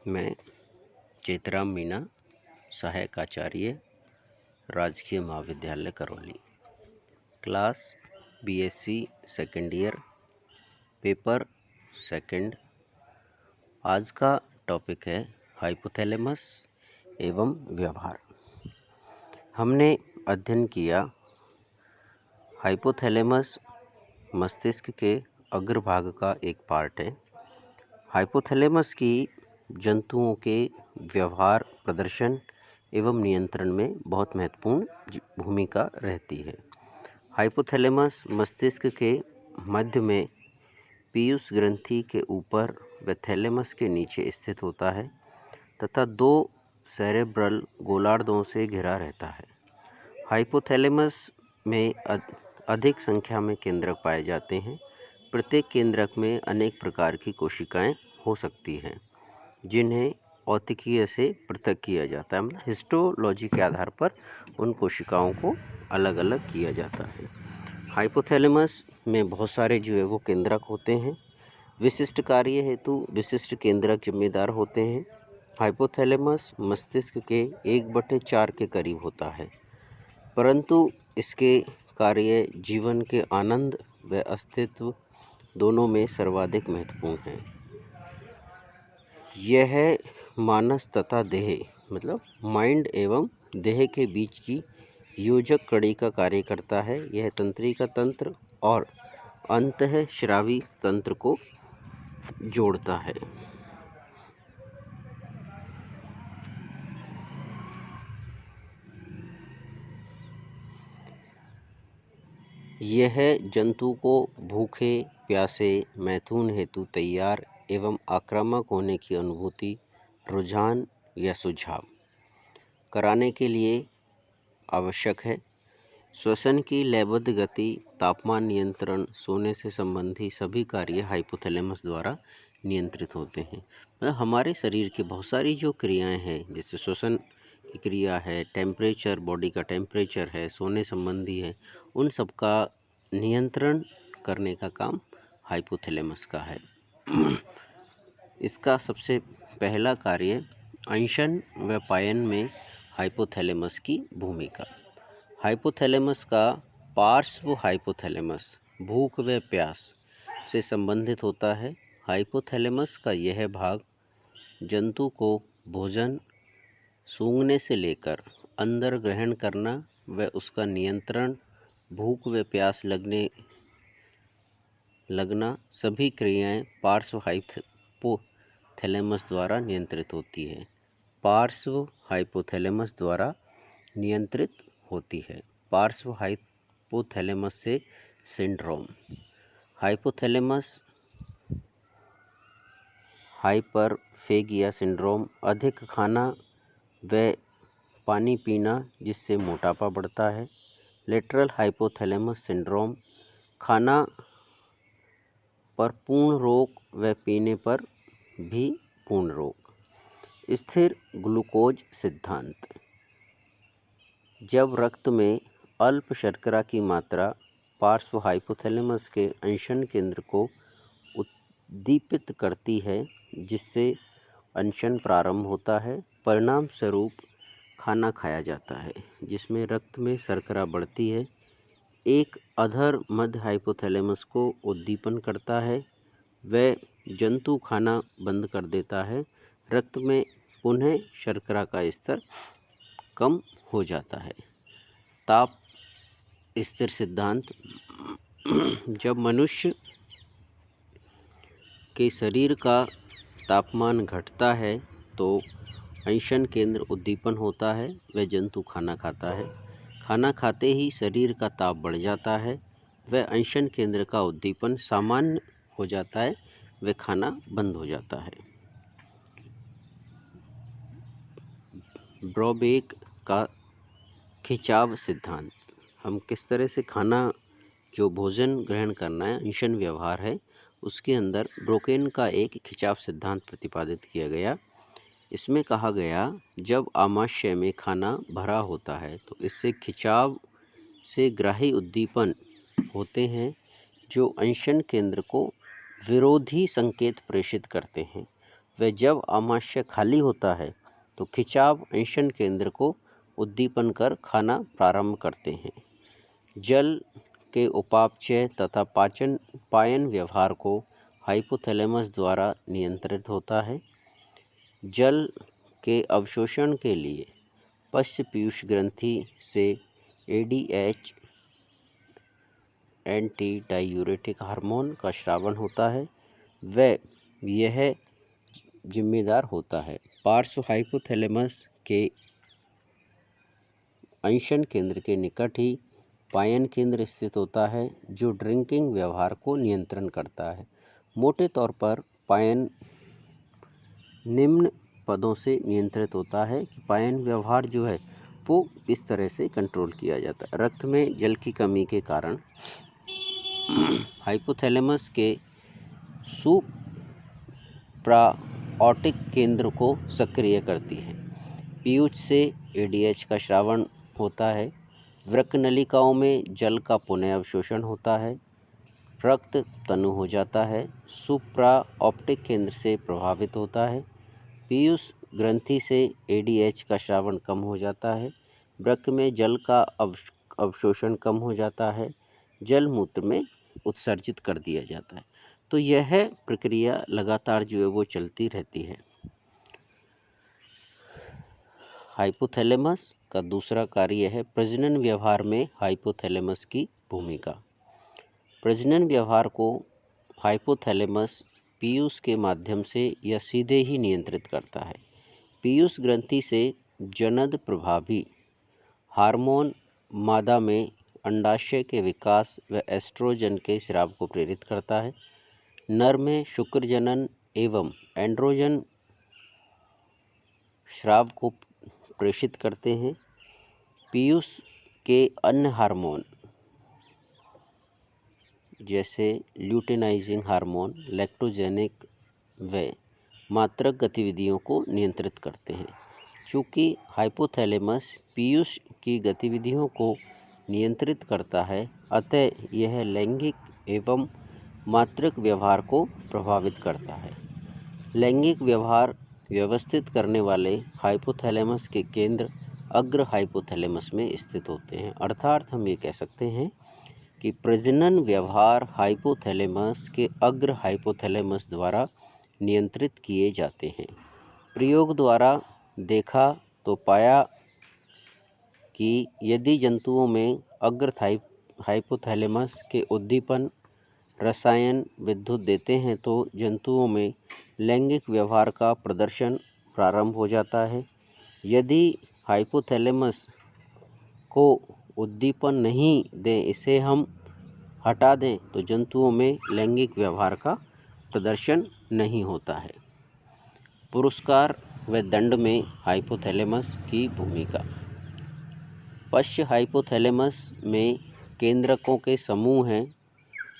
मैं चेतराम मीणा, सहायक आचार्य, राजकीय महाविद्यालय Karauli, class BSc second year, paper second. आज का टॉपिक है हाइपोथैलेमस एवं व्यवहार। हमने अध्ययन किया हाइपोथैलेमस मस्तिष्क के अग्रभाग का एक पार्ट है। हाइपोथैलेमस की जंतुओं के व्यवहार, प्रदर्शन एवं नियंत्रण में बहुत महत्वपूर्ण भूमिका रहती है। हाइपोथैलेमस मस्तिष्क के मध्य में पीयूष ग्रंथि के ऊपर व थैलेमस के नीचे स्थित होता है तथा दो सेरेब्रल गोलार्धों से घिरा रहता है। हाइपोथैलेमस में अधिक संख्या में केंद्रक पाए जाते हैं। प्रत्येक केंद्रक में अनेक प्रकार की कोशिकाएं हो सकती हैं, जिन्हें औतिकीय से पृथक किया जाता है, मतलब हिस्टोलॉजी के आधार पर उन कोशिकाओं को अलग अलग किया जाता है। हाइपोथैलेमस में बहुत सारे जो है वो केंद्रक होते हैं। विशिष्ट कार्य हेतु विशिष्ट केंद्रक जिम्मेदार होते हैं। हाइपोथैलेमस मस्तिष्क के 1/4 के करीब होता है, परंतु इसके कार्य जीवन के आनंद व अस्तित्व दोनों में सर्वाधिक महत्वपूर्ण है। यह मानस तथा देह, मतलब माइंड एवं देह के बीच की योजक कड़ी का कार्य करता है। यह तंत्रिका तंत्र और अंतःस्रावी तंत्र को जोड़ता है। यह जंतु को भूखे प्यासे मैथुन हेतु तैयार एवं आक्रामक होने की अनुभूति, रुझान या सुझाव कराने के लिए आवश्यक है। श्वसन की लयबद्ध गति, तापमान नियंत्रण, सोने से संबंधी सभी कार्य हाइपोथैलेमस द्वारा नियंत्रित होते हैं। मतलब हमारे शरीर की बहुत सारी जो क्रियाएं हैं, जैसे श्वसन की क्रिया है, टेम्परेचर, बॉडी का टेम्परेचर है, सोने संबंधी है, उन सब का नियंत्रण करने का काम हाइपोथैलेमस का है। इसका सबसे पहला कार्य अंशन व पायन में हाइपोथैलेमस की भूमिका। हाइपोथैलेमस का पार्श्व हाइपोथैलेमस भूख व प्यास से संबंधित होता है। हाइपोथैलेमस का यह भाग जंतु को भोजन सूंघने से लेकर अंदर ग्रहण करना व उसका नियंत्रण, भूख व प्यास लगना सभी क्रियाएं पार्श्व हाइपोथैलेमस द्वारा नियंत्रित होती है। पार्श्व हाइपोथैलेमस द्वारा नियंत्रित होती है। पार्श्व हाइपोथैलेमस से सिंड्रोम। हाइपोथैलेमस हाइपरफेगिया सिंड्रोम, अधिक खाना व पानी पीना जिससे मोटापा बढ़ता है। लेटरल हाइपोथैलेमस सिंड्रोम, खाना पर पूर्ण रोक व पीने पर भी पूर्ण रोक। स्थिर ग्लूकोज सिद्धांत, जब रक्त में अल्प शर्करा की मात्रा पार्श्व हाइपोथैलेमस के अंशन केंद्र को उद्दीपित करती है, जिससे अंशन प्रारंभ होता है। परिणाम स्वरूप खाना खाया जाता है, जिसमें रक्त में शर्करा बढ़ती है। एक अधर मध्य हाइपोथैलेमस को उद्दीपन करता है, वह जंतु खाना बंद कर देता है। रक्त में पुनः शर्करा का स्तर कम हो जाता है। ताप स्थिर सिद्धांत, जब मनुष्य के शरीर का तापमान घटता है तो अंशन केंद्र उद्दीपन होता है, वह जंतु खाना खाता है। खाना खाते ही शरीर का ताप बढ़ जाता है, वह अंशन केंद्र का उद्दीपन सामान्य हो जाता है, वह खाना बंद हो जाता है। ब्रोबेक का खिंचाव सिद्धांत, हम किस तरह से खाना, जो भोजन ग्रहण करना है, अंशन व्यवहार है, उसके अंदर ब्रोकेन का एक खिंचाव सिद्धांत प्रतिपादित किया गया। इसमें कहा गया, जब आमाशय में खाना भरा होता है तो इससे खिंचाव से ग्राही उद्दीपन होते हैं, जो अंशन केंद्र को विरोधी संकेत प्रेषित करते हैं। व जब आमाशय खाली होता है तो खिंचाव अंशन केंद्र को उद्दीपन कर खाना प्रारंभ करते हैं। जल के उपापचय तथा पायन व्यवहार को हाइपोथैलेमस द्वारा नियंत्रित होता है। जल के अवशोषण के लिए पश्च पीयूष ग्रंथि से ADH एंटी डायूरेटिक हार्मोन का स्रावन होता है व यह जिम्मेदार होता है। पार्श्व हाइपोथैलेमस के अंशन केंद्र के निकट ही पायन केंद्र स्थित होता है जो ड्रिंकिंग व्यवहार को नियंत्रण करता है। मोटे तौर पर पायन निम्न पदों से नियंत्रित होता है कि पायन व्यवहार जो है वो इस तरह से कंट्रोल किया जाता है। रक्त में जल की कमी के कारण हाइपोथैलेमस के सुप्राऑटिक केंद्र को सक्रिय करती है। पीयूष से ADH का स्रावन होता है। वृक्क नलिकाओं में जल का पुनः अवशोषण होता है। रक्त तनु हो जाता है। सुप्राऑप्टिक केंद्र से प्रभावित होता है। पीयूष ग्रंथि से ADH का स्रावन कम हो जाता है। वृक्क में जल का अवशोषण कम हो जाता है। जल मूत्र में उत्सर्जित कर दिया जाता है। तो यह प्रक्रिया लगातार जो है वो चलती रहती है। हाइपोथैलेमस का दूसरा कार्य है प्रजनन व्यवहार में हाइपोथैलेमस की भूमिका। प्रजनन व्यवहार को हाइपोथैलेमस पीयूष के माध्यम से या सीधे ही नियंत्रित करता है। पीयूष ग्रंथि से जनद प्रभावी हार्मोन मादा में अंडाशय के विकास व एस्ट्रोजन के स्राव को प्रेरित करता है। नर में शुक्र जनन एवं एंड्रोजन स्राव को प्रेषित करते हैं। पीयूष के अन्य हार्मोन जैसे ल्यूटेनाइजिंग हार्मोन लैक्टोजेनिक व मात्रक गतिविधियों को नियंत्रित करते हैं। चूँकि हाइपोथैलेमस पीयूष की गतिविधियों को नियंत्रित करता है, अतः यह लैंगिक एवं मात्रक व्यवहार को प्रभावित करता है। लैंगिक व्यवहार व्यवस्थित करने वाले हाइपोथैलेमस के केंद्र अग्र हाइपोथैलेमस में स्थित होते हैं। अर्थात हम ये कह सकते हैं कि प्रजनन व्यवहार हाइपोथैलेमस के अग्र हाइपोथैलेमस द्वारा नियंत्रित किए जाते हैं। प्रयोग द्वारा देखा तो पाया कि यदि जंतुओं में अग्र हाइपोथैलेमस के उद्दीपन रसायन विद्युत देते हैं तो जंतुओं में लैंगिक व्यवहार का प्रदर्शन प्रारंभ हो जाता है। यदि हाइपोथैलेमस को उद्दीपन नहीं दें, इसे हम हटा दें तो जंतुओं में लैंगिक व्यवहार का प्रदर्शन नहीं होता है। पुरस्कार व दंड में हाइपोथैलेमस की भूमिका। पश्च हाइपोथैलेमस में केंद्रकों के समूह हैं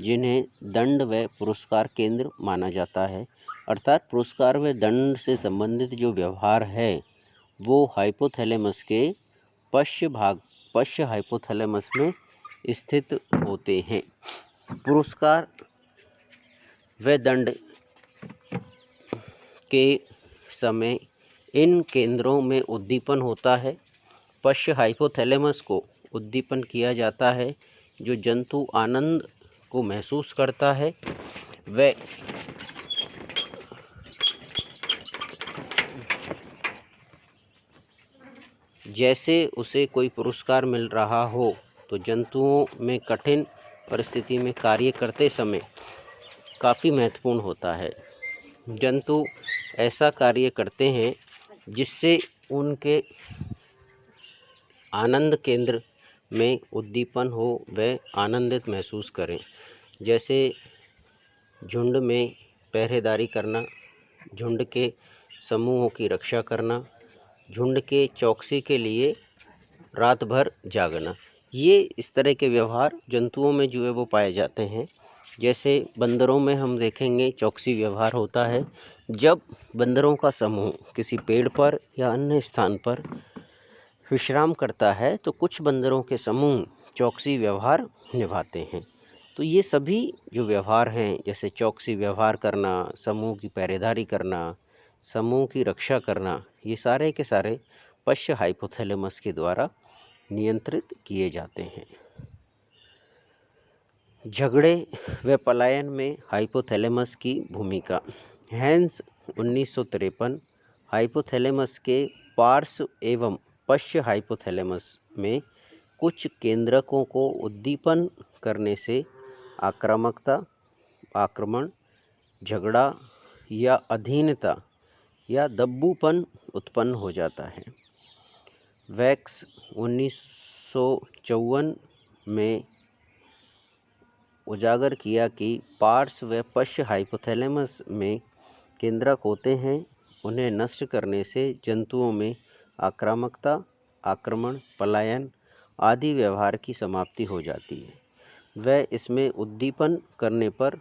जिन्हें दंड व पुरस्कार केंद्र माना जाता है। अर्थात पुरस्कार व दंड से संबंधित जो व्यवहार है वो हाइपोथैलेमस के पश्च हाइपोथैलेमस में स्थित होते हैं। पुरस्कार व दंड के समय इन केंद्रों में उद्दीपन होता है। पश्च हाइपोथैलेमस को उद्दीपन किया जाता है जो जंतु आनंद को महसूस करता है व जैसे उसे कोई पुरस्कार मिल रहा हो, तो जंतुओं में कठिन परिस्थिति में कार्य करते समय काफ़ी महत्वपूर्ण होता है। जंतु ऐसा कार्य करते हैं जिससे उनके आनंद केंद्र में उद्दीपन हो व आनंदित महसूस करें। जैसे झुंड में पहरेदारी करना, झुंड के समूहों की रक्षा करना, झुंड के चौकसी के लिए रात भर जागना। ये इस तरह के व्यवहार जंतुओं में जो है वो पाए जाते हैं। जैसे बंदरों में हम देखेंगे चौकसी व्यवहार होता है। जब बंदरों का समूह किसी पेड़ पर या अन्य स्थान पर विश्राम करता है तो कुछ बंदरों के समूह चौकसी व्यवहार निभाते हैं। तो ये सभी जो व्यवहार हैं, जैसे चौकसी व्यवहार करना, समूह की पहरेदारी करना, समूह की रक्षा करना, ये सारे के सारे पश्च हाइपोथैलेमस के द्वारा नियंत्रित किए जाते हैं। झगड़े व पलायन में हाइपोथैलेमस की भूमिका। हेंस 1953 हाइपोथैलेमस के पार्श्व एवं पश्च हाइपोथैलेमस में कुछ केंद्रकों को उद्दीपन करने से आक्रामकता, आक्रमण, झगड़ा या अधीनता या दब्बूपन उत्पन्न हो जाता है। वैक्स 1954 में उजागर किया कि पार्श्व व पश्च हाइपोथैलेमस में केंद्रक होते हैं, उन्हें नष्ट करने से जंतुओं में आक्रामकता, आक्रमण, पलायन आदि व्यवहार की समाप्ति हो जाती है। वह इसमें उद्दीपन करने पर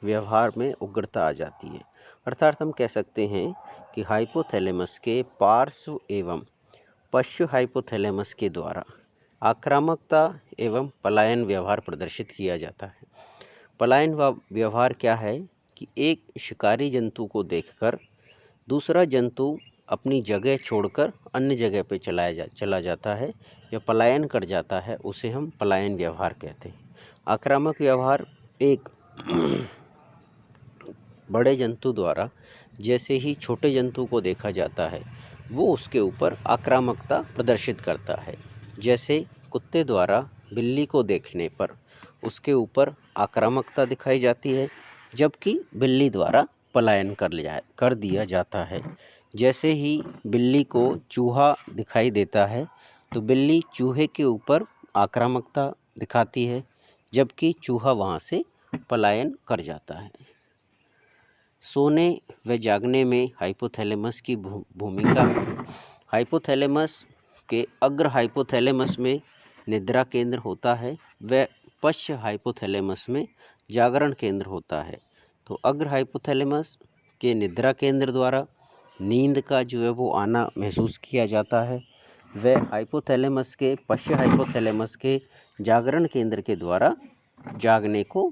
व्यवहार में उग्रता आ जाती है। अर्थात हम कह सकते हैं कि हाइपोथैलेमस के पार्श्व एवं पश्च हाइपोथैलेमस के द्वारा आक्रामकता एवं पलायन व्यवहार प्रदर्शित किया जाता है। पलायन व्यवहार क्या है कि एक शिकारी जंतु को देखकर दूसरा जंतु अपनी जगह छोड़कर अन्य जगह पे चला जाता है या पलायन कर जाता है, उसे हम पलायन व्यवहार कहते हैं। आक्रामक व्यवहार एक बड़े जंतु द्वारा जैसे ही छोटे जंतु को देखा जाता है वो उसके ऊपर आक्रामकता प्रदर्शित करता है। जैसे कुत्ते द्वारा बिल्ली को देखने पर उसके ऊपर आक्रामकता दिखाई जाती है, जबकि बिल्ली द्वारा पलायन कर दिया जाता है। जैसे ही बिल्ली को चूहा दिखाई देता है तो बिल्ली चूहे के ऊपर आक्रामकता दिखाती है, जबकि चूहा वहाँ से पलायन कर जाता है। सोने व जागने में हाइपोथैलेमस की भूमिका। हाइपोथैलेमस के अग्र हाइपोथैलेमस में निद्रा केंद्र होता है व पश्च हाइपोथैलेमस में जागरण केंद्र होता है। तो अग्र हाइपोथैलेमस के निद्रा केंद्र द्वारा नींद का जो है वो आना महसूस किया जाता है व हाइपोथैलेमस के पश्च हाइपोथैलेमस के जागरण केंद्र के द्वारा जागने को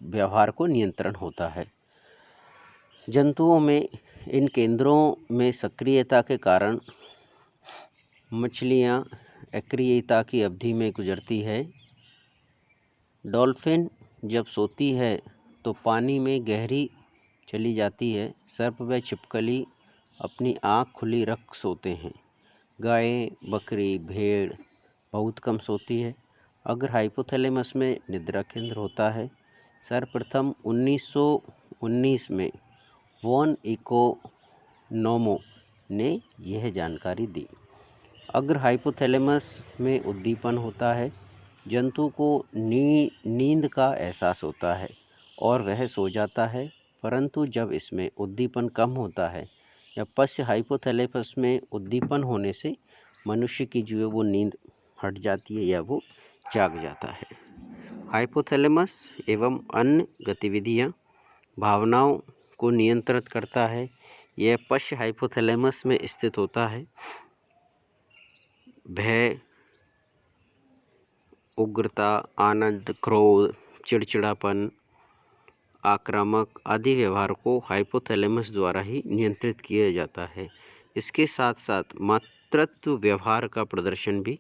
व्यवहार को नियंत्रण होता है। जंतुओं में इन केंद्रों में सक्रियता के कारण मछलियां अक्रियता की अवधि में गुजरती है। डॉल्फिन जब सोती है तो पानी में गहरी चली जाती है। सर्प व छिपकली अपनी आँख खुली रख सोते हैं। गाय, बकरी, भेड़ बहुत कम सोती है। अगर हाइपोथैलेमस में निद्रा केंद्र होता है। सर्वप्रथम 1919 में वॉन इकोनोमो ने यह जानकारी दी। अग्र हाइपोथैलेमस में उद्दीपन होता है। जंतु को नींद का एहसास होता है और वह सो जाता है, परंतु जब इसमें उद्दीपन कम होता है या पश्च हाइपोथैलेमस में उद्दीपन होने से मनुष्य की जो है वो नींद हट जाती है या वो जाग जाता है। हाइपोथैलेमस एवं अन्य गतिविधियाँ भावनाओं को नियंत्रित करता है। यह पश्च हाइपोथैलेमस में स्थित होता है। भय, उग्रता, आनंद, क्रोध, चिड़चिड़ापन, आक्रामक आदि व्यवहार को हाइपोथैलेमस द्वारा ही नियंत्रित किया जाता है। इसके साथ साथ मातृत्व व्यवहार का प्रदर्शन भी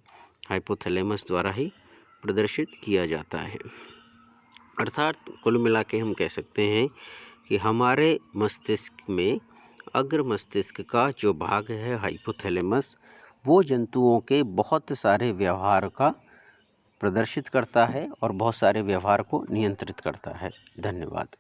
हाइपोथैलेमस द्वारा ही प्रदर्शित किया जाता है। अर्थात कुल मिला के हम कह सकते हैं कि हमारे मस्तिष्क में अग्र मस्तिष्क का जो भाग है हाइपोथैलेमस, वो जंतुओं के बहुत सारे व्यवहार का प्रदर्शित करता है और बहुत सारे व्यवहार को नियंत्रित करता है। धन्यवाद।